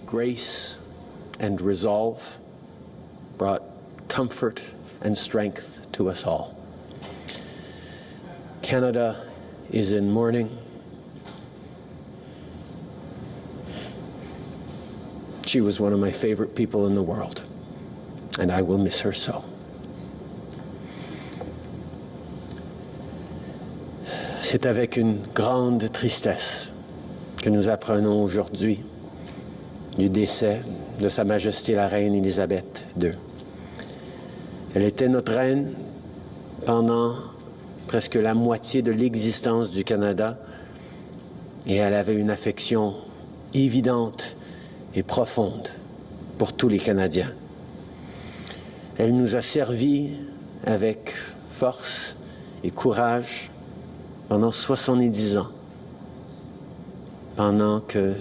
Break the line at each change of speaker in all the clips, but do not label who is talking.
Grace and resolve brought comfort and strength to us all. Canada is in mourning. She was one of my favorite people in the world, and I will miss her so. C'est avec une grande tristesse que nous apprenons aujourd'hui du décès de Sa Majesté la Reine Élisabeth II. Elle était notre reine pendant presque la moitié de l'existence du Canada et elle avait une affection évidente et profonde pour tous les Canadiens. Elle nous a servi avec force et courage pendant 70 ans, pendant que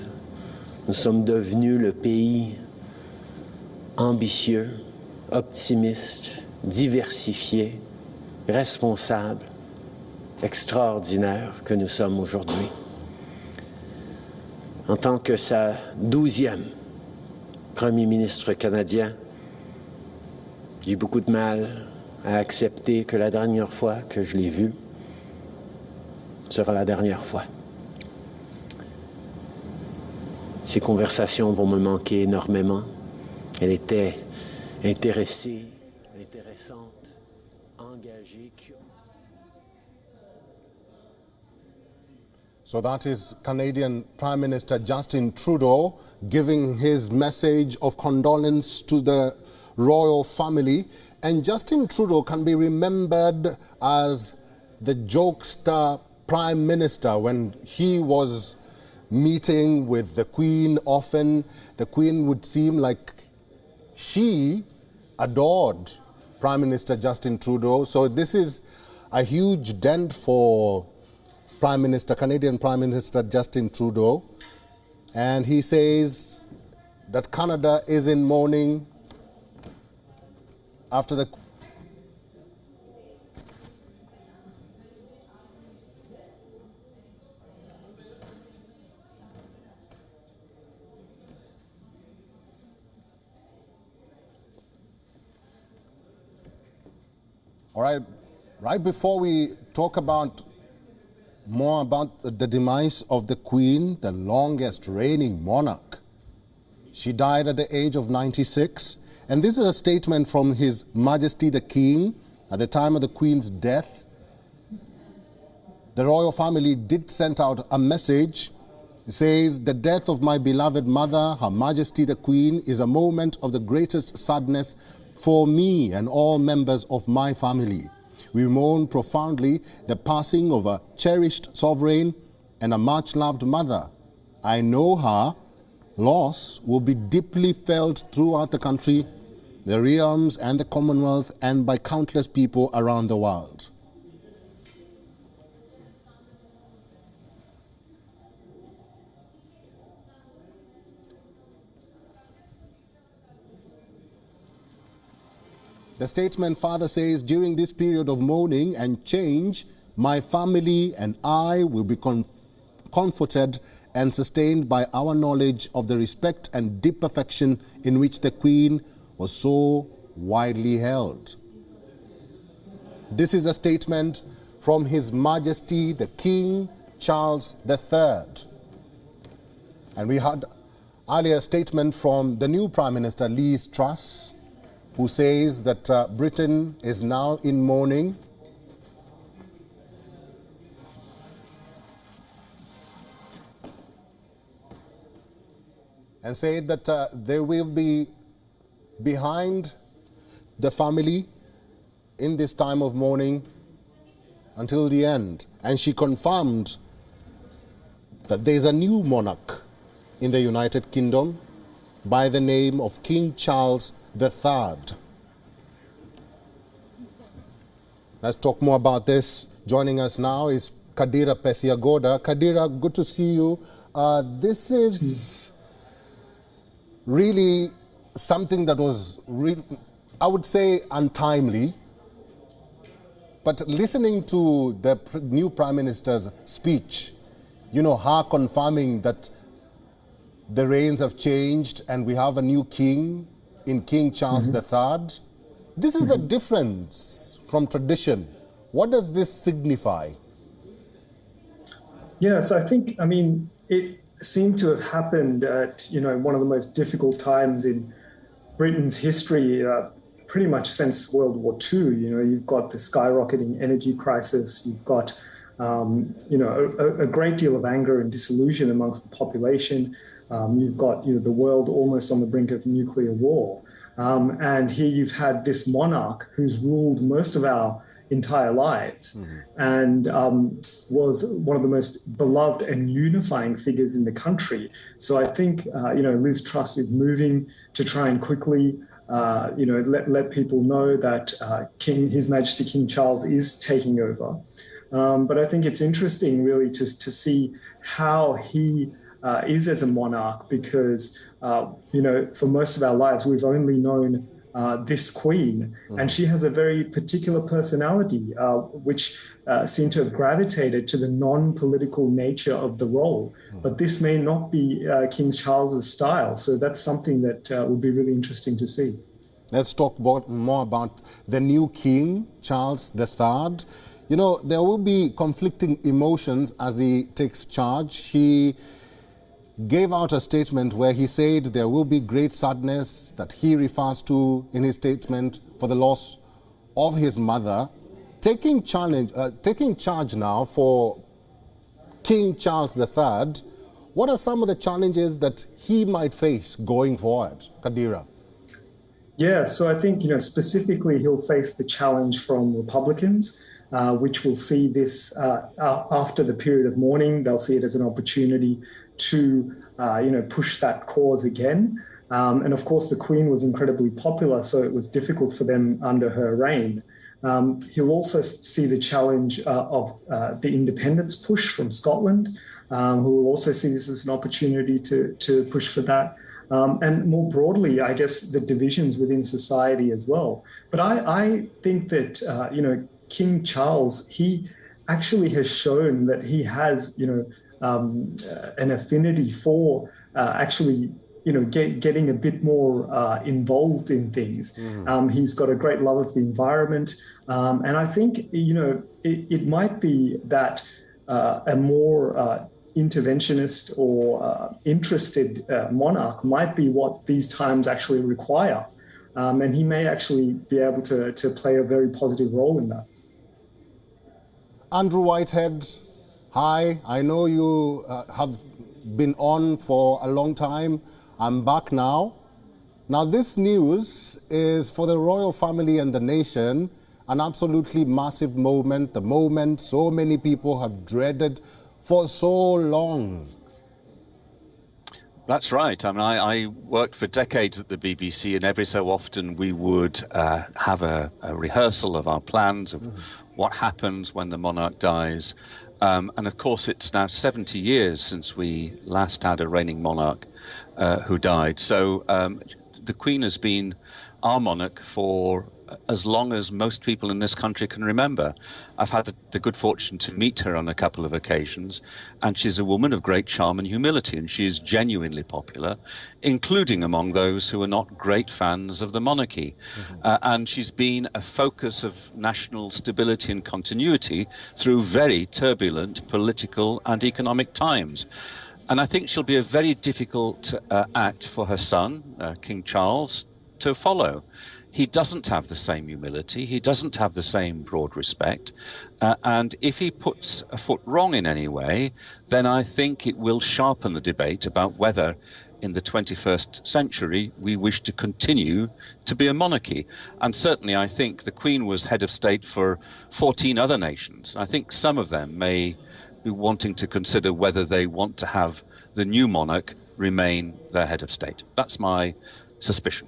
nous sommes devenus le pays ambitieux, optimiste, diversifié, responsable, extraordinaire que nous sommes aujourd'hui. En tant que sa 12e Premier ministre canadien, j'ai eu beaucoup de mal à accepter que la dernière fois que je l'ai vue sera la dernière fois. Ces conversations vont me manquer énormément. Elle était intéressée, intéressante, engagée.
So that is Canadian Prime Minister Justin Trudeau giving his message of condolence to the royal family. And Justin Trudeau can be remembered as the jokester Prime Minister when he was meeting with the Queen often. The Queen would seem like she adored Prime Minister Justin Trudeau. So this is a huge dent for Canadian Prime Minister Justin Trudeau. And he says that Canada is in mourning after the All right, right before we talk about more about the demise of the Queen, the longest reigning monarch. She died at the age of 96. And this is a statement from His Majesty the King at the time of the Queen's death. The royal family did send out a message. It says, "The death of my beloved mother, Her Majesty the Queen, is a moment of the greatest sadness for me and all members of my family. We mourn profoundly the passing of a cherished sovereign and a much-loved mother. I know her loss will be deeply felt throughout the country, the realms and the Commonwealth, and by countless people around the world." The statement further says, "During this period of mourning and change, my family and I will be comforted and sustained by our knowledge of the respect and deep affection in which the Queen was so widely held." This is a statement from His Majesty the King Charles III. And we had earlier a statement from the new Prime Minister Liz Truss, who says that Britain is now in mourning. And said that they will be behind the family in this time of mourning until the end. And she confirmed that there is a new monarch in the United Kingdom by the name of King Charles III. Let's talk more about this. Joining us now is Kadira Pethiagoda. Kadira, good to see you. This is really something that was, I would say, untimely. But listening to the new Prime Minister's speech, you know, her confirming that the reigns have changed and we have a new king in King Charles III. This is a difference from tradition. What does this signify?
Yes, I think, I mean, it seemed to have happened at, one of the most difficult times in Britain's history, pretty much since World War II. You've got the skyrocketing energy crisis, you've got, a great deal of anger and disillusion amongst the population. You've got, the world almost on the brink of nuclear war. And here you've had this monarch who's ruled most of our entire lives and was one of the most beloved and unifying figures in the country. So I think, Liz Truss is moving to try and quickly, let people know that His Majesty King Charles is taking over. But I think it's interesting really to see how he is as a monarch because, for most of our lives, we've only known this queen, and she has a very particular personality, which seemed to have gravitated to the non-political nature of the role. But this may not be King Charles's style, so that's something that would be really interesting to see.
Let's talk more about the new king, Charles III. There will be conflicting emotions as he takes charge. He gave out a statement where he said there will be great sadness that he refers to in his statement for the loss of his mother. Taking charge now for King Charles III, what are some of the challenges that he might face going forward? Kadira.
Yeah, so I think, specifically he'll face the challenge from Republicans, which will see this after the period of mourning. They'll see it as an opportunity to, push that cause again. And of course, the Queen was incredibly popular, so it was difficult for them under her reign. He'll also see the challenge of the independence push from Scotland, who will also see this as an opportunity to push for that. And more broadly, I guess, the divisions within society as well. But I think that, King Charles, he actually has shown that he has, an affinity for actually, getting a bit more involved in things. He's got a great love of the environment. And I think, it might be that a more interventionist or interested monarch might be what these times actually require. And he may actually be able to play a very positive role in that.
Andrew Whitehead, hi. I know you have been on for a long time. I'm back now. Now, this news is for the royal family and the nation an absolutely massive moment, the moment so many people have dreaded for so long.
That's right. I mean, I worked for decades at the BBC, and every so often we would have a rehearsal of our plans of what happens when the monarch dies. And of course, it's now 70 years since we last had a reigning monarch who died. So the Queen has been our monarch for as long as most people in this country can remember. I've had the good fortune to meet her on a couple of occasions, and she's a woman of great charm and humility, and she is genuinely popular, including among those who are not great fans of the monarchy. And she's been a focus of national stability and continuity through very turbulent political and economic times. And I think she'll be a very difficult act for her son, King Charles, to follow. He doesn't have the same humility. He doesn't have the same broad respect. And if he puts a foot wrong in any way, then I think it will sharpen the debate about whether in the 21st century we wish to continue to be a monarchy. And certainly I think the Queen was head of state for 14 other nations. I think some of them may be wanting to consider whether they want to have the new monarch remain their head of state. That's my suspicion.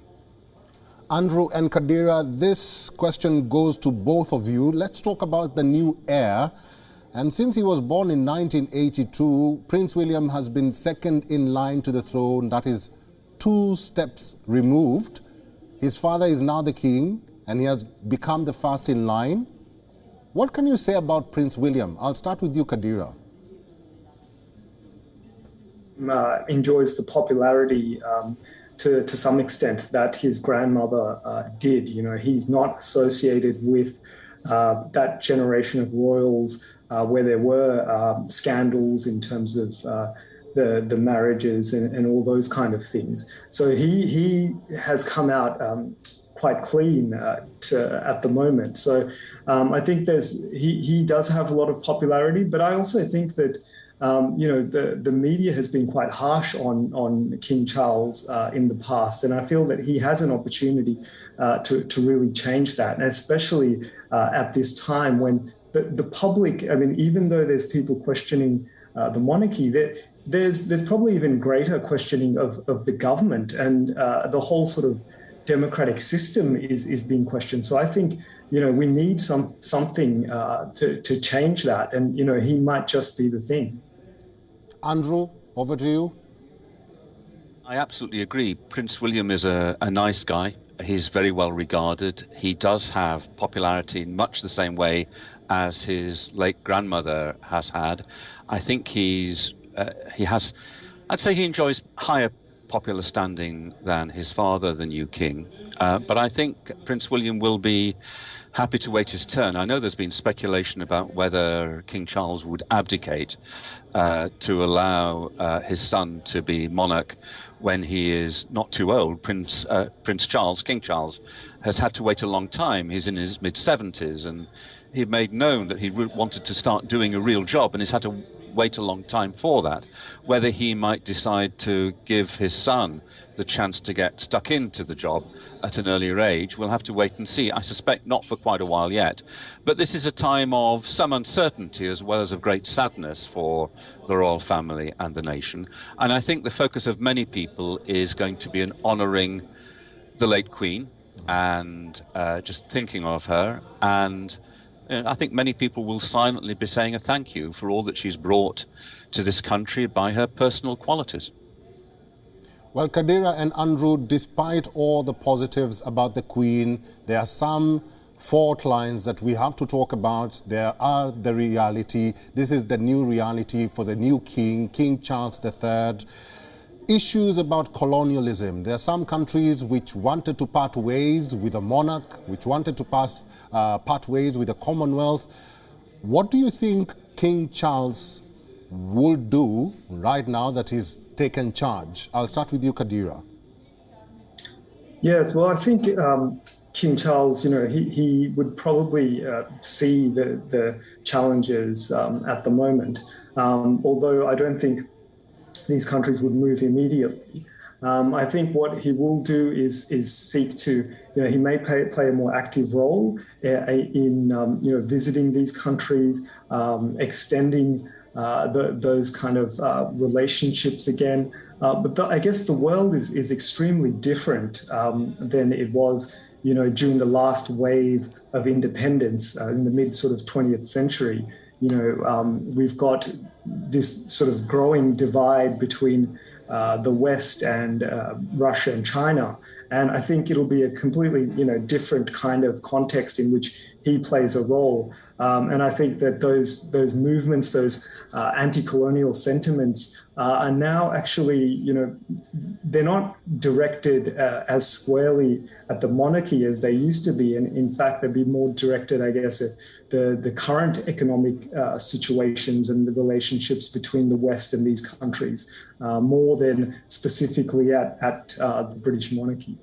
Andrew and Kadira, this question goes to both of you. Let's talk about the new heir. And since he was born in 1982, Prince William has been second in line to the throne, that is 2 steps removed. His father is now the king, and he has become the first in line. What can you say about Prince William? I'll start with you, Kadira.
enjoys the popularity to some extent that his grandmother did. You know, he's not associated with that generation of royals where there were scandals in terms of the marriages and all those kind of things. So he has come out quite clean at the moment. So I think he does have a lot of popularity, but I also think that the media has been quite harsh on King Charles in the past, and I feel that he has an opportunity to really change that, and especially at this time when the public, I mean, even though there's people questioning the monarchy, there's probably even greater questioning of the government, and the whole sort of democratic system is being questioned. So I think, we need something to change that, and, he might just be the thing.
Andrew, over to you.
I absolutely agree. Prince William is a nice guy. He's very well regarded. He does have popularity in much the same way as his late grandmother has had. I think I'd say he enjoys higher popular standing than his father, the new king. But I think Prince William will be happy to wait his turn. I know there's been speculation about whether King Charles would abdicate to allow his son to be monarch when he is not too old. Prince Charles, King Charles, has had to wait a long time. He's in his mid-70s, and he made known that he wanted to start doing a real job, and he's had to wait a long time for that. Whether he might decide to give his son the chance to get stuck into the job at an earlier age, we'll have to wait and see. I suspect not for quite a while yet. But this is a time of some uncertainty as well as of great sadness for the royal family and the nation. And I think the focus of many people is going to be in honouring the late Queen and just thinking of her. And I think many people will silently be saying a thank you for all that she's brought to this country by her personal qualities.
Well, Kadira and Andrew, despite all the positives about the Queen, there are some fault lines that we have to talk about. There are the reality. This is the new reality for the new king, King Charles III. Issues about colonialism. There are some countries which wanted to part ways with a monarch, which wanted to part ways with the Commonwealth. What do you think King Charles will do right now that he's taken charge? I'll start with you, Kadira.
Yes, well, I think King Charles, he would probably see the challenges at the moment, although I don't think these countries would move immediately. I think what he will do is seek to, he may play a more active role in visiting these countries, extending those kind of relationships again. But I guess the world is extremely different than it was, during the last wave of independence in the mid sort of 20th century. We've got this sort of growing divide between the West and Russia and China. And I think it'll be a completely, different kind of context in which he plays a role. And I think that those movements, those anti-colonial sentiments are now actually, they're not directed as squarely at the monarchy as they used to be. And in fact, they'd be more directed, I guess, at the current economic situations and the relationships between the West and these countries, more than specifically at the British monarchy.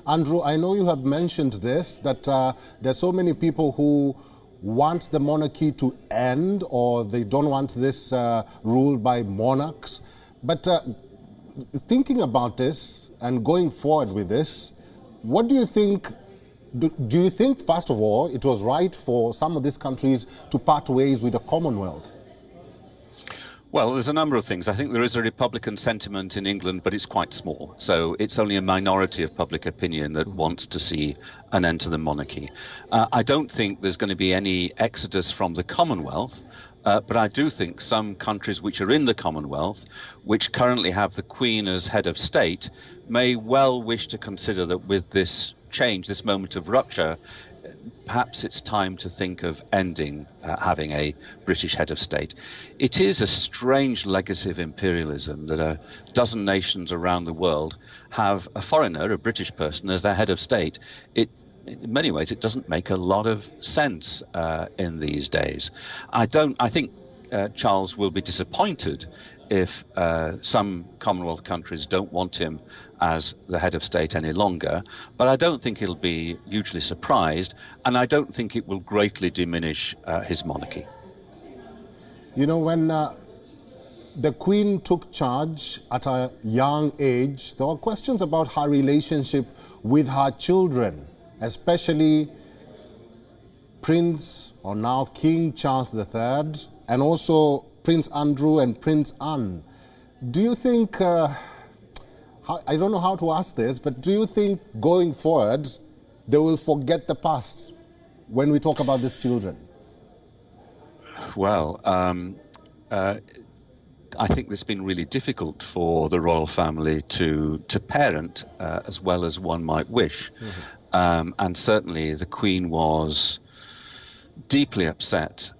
Andrew, I know you have mentioned this, that there's so many people who want the monarchy to end, or they don't want this ruled by monarchs. But thinking about this and going forward with this, what do you think? Do you think, first of all, it was right for some of these countries to part ways with the Commonwealth?
Well, there's a number of things. I think there is a Republican sentiment in England, but it's quite small. So it's only a minority of public opinion that wants to see an end to the monarchy. I don't think there's going to be any exodus from the Commonwealth, but I do think some countries which are in the Commonwealth, which currently have the Queen as head of state, may well wish to consider that with this change, this moment of rupture, perhaps it's time to think of ending having a British head of state. It is a strange legacy of imperialism that a dozen nations around the world have a foreigner, a British person, as their head of state. In many ways, it doesn't make a lot of sense in these days. I think Charles will be disappointed if some Commonwealth countries don't want him as the head of state any longer, but I don't think he'll be hugely surprised, and I don't think it will greatly diminish his monarchy.
You know, when the Queen took charge at a young age, there were questions about her relationship with her children, especially Prince, or now King Charles III, and also Prince Andrew and Prince Anne. Do you think, I don't know how to ask this, but do you think going forward they will forget the past when we talk about these children?
Well, I think it's been really difficult for the royal family to parent as well as one might wish. Mm-hmm. And certainly the Queen was deeply upset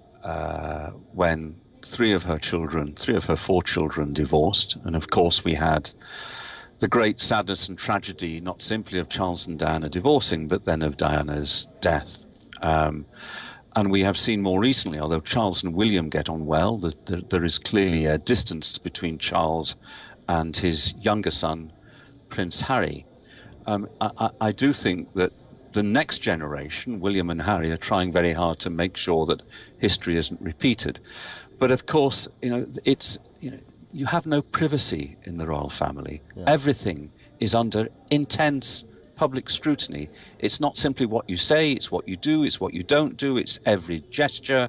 when three of her 4 children divorced. And of course we had the great sadness and tragedy, not simply of Charles and Diana divorcing, but then of Diana's death. And we have seen more recently, although Charles and William get on well, that there is clearly a distance between Charles and his younger son, Prince Harry. I do think that the next generation, William and Harry, are trying very hard to make sure that history isn't repeated. But of course, you have no privacy in the royal family. Yeah. Everything is under intense public scrutiny. It's not simply what you say, it's what you do, it's what you don't do, it's every gesture.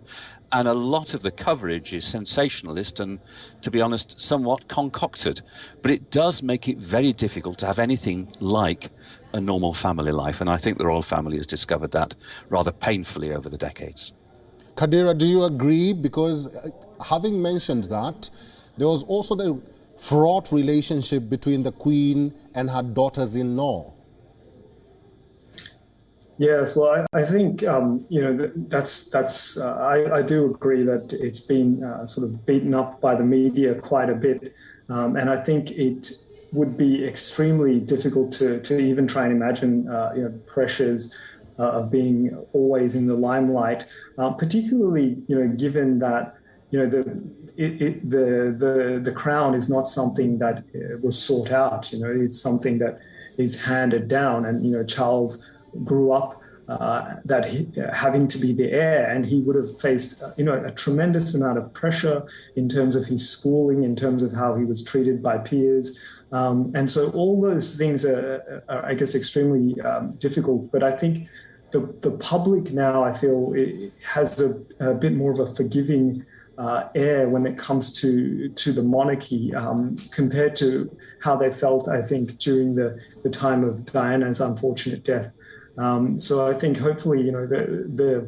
And a lot of the coverage is sensationalist and, to be honest, somewhat concocted. But it does make it very difficult to have anything like a normal family life. And I think the royal family has discovered that rather painfully over the decades.
Kadira, do you agree? Because having mentioned that, there was also the fraught relationship between the Queen and her daughters-in-law.
Yes, well, I think I do agree that it's been sort of beaten up by the media quite a bit, and I think it would be extremely difficult to even try and imagine the pressures of being always in the limelight, particularly given that the crown is not something that was sought out. It's something that is handed down, and Charles grew up having to be the heir, and he would have faced a tremendous amount of pressure in terms of his schooling, in terms of how he was treated by peers, and so all those things are I guess, extremely difficult. But I think the public now, I feel, it has a bit more of a forgiving air when it comes to the monarchy compared to how they felt, I think, during the time of Diana's unfortunate death. So I think hopefully, the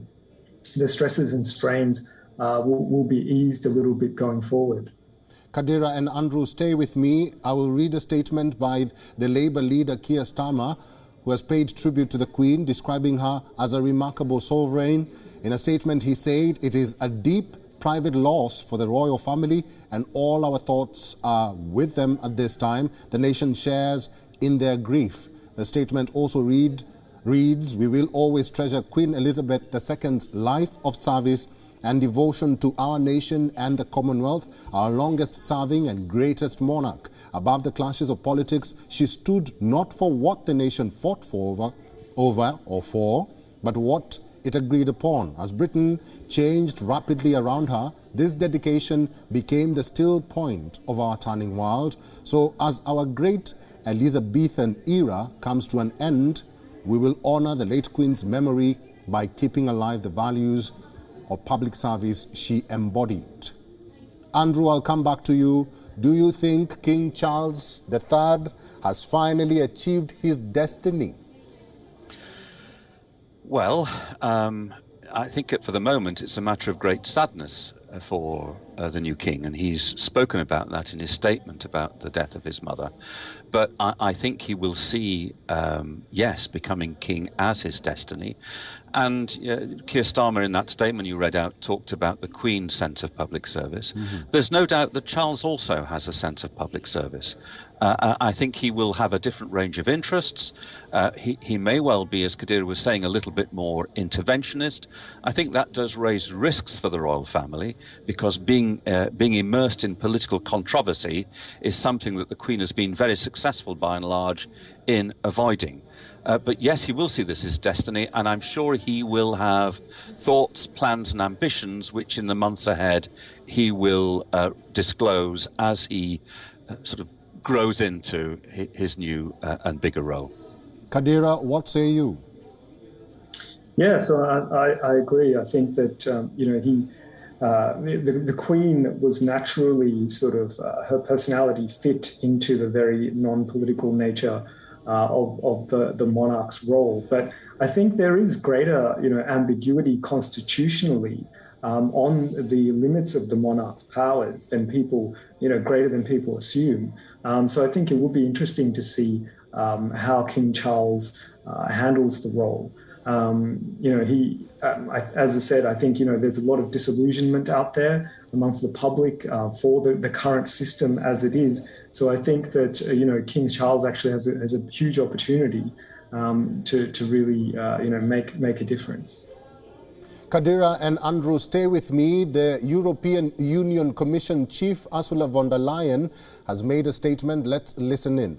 stresses and strains will be eased a little bit going forward.
Kadira and Andrew, stay with me. I will read a statement by the Labour leader, Keir Starmer, who has paid tribute to the Queen, describing her as a remarkable sovereign. In a statement, he said, "It is a deep private loss for the royal family, and all our thoughts are with them at this time. The nation shares in their grief." The statement also reads, "We will always treasure Queen Elizabeth II's life of service and devotion to our nation and the Commonwealth, our longest serving and greatest monarch. Above the clashes of politics, she stood not for what the nation fought for, but what it agreed upon. As Britain changed rapidly around her, this dedication became the still point of our turning world. So as our great Elizabethan era comes to an end, we will honor the late Queen's memory by keeping alive the values of public service she embodied." Andrew, I'll come back to you. Do you think King Charles III has finally achieved his destiny?
Well, I think for the moment it's a matter of great sadness for the new king, and he's spoken about that in his statement about the death of his mother. But I think he will see, yes, becoming king as his destiny. And Keir Starmer, in that statement you read out, talked about the Queen's sense of public service. There's no doubt that Charles also has a sense of public service. I think he will have a different range of interests. He may well be, as Kadira was saying, a little bit more interventionist. I think that does raise risks for the royal family, because being immersed in political controversy is something that the Queen has been very successful, by and large, in avoiding. But yes, he will see this as destiny, and I'm sure he will have thoughts, plans and ambitions which in the months ahead he will disclose as he sort of grows into his new and bigger role.
Kadira, what say you?
Yeah, so I agree. I think that, the Queen was naturally sort of, her personality fit into the very non-political nature of the monarch's role. But I think there is greater, ambiguity constitutionally on the limits of the monarch's powers than people, greater than people assume. So I think it will be interesting to see how King Charles handles the role. As I said, I think, there's a lot of disillusionment out there amongst the public for the current system as it is. So I think that, King Charles actually has a huge opportunity to really, make a difference.
Kadira and Andrew, stay with me. The European Union Commission Chief, Ursula von der Leyen, has made a statement. Let's listen in.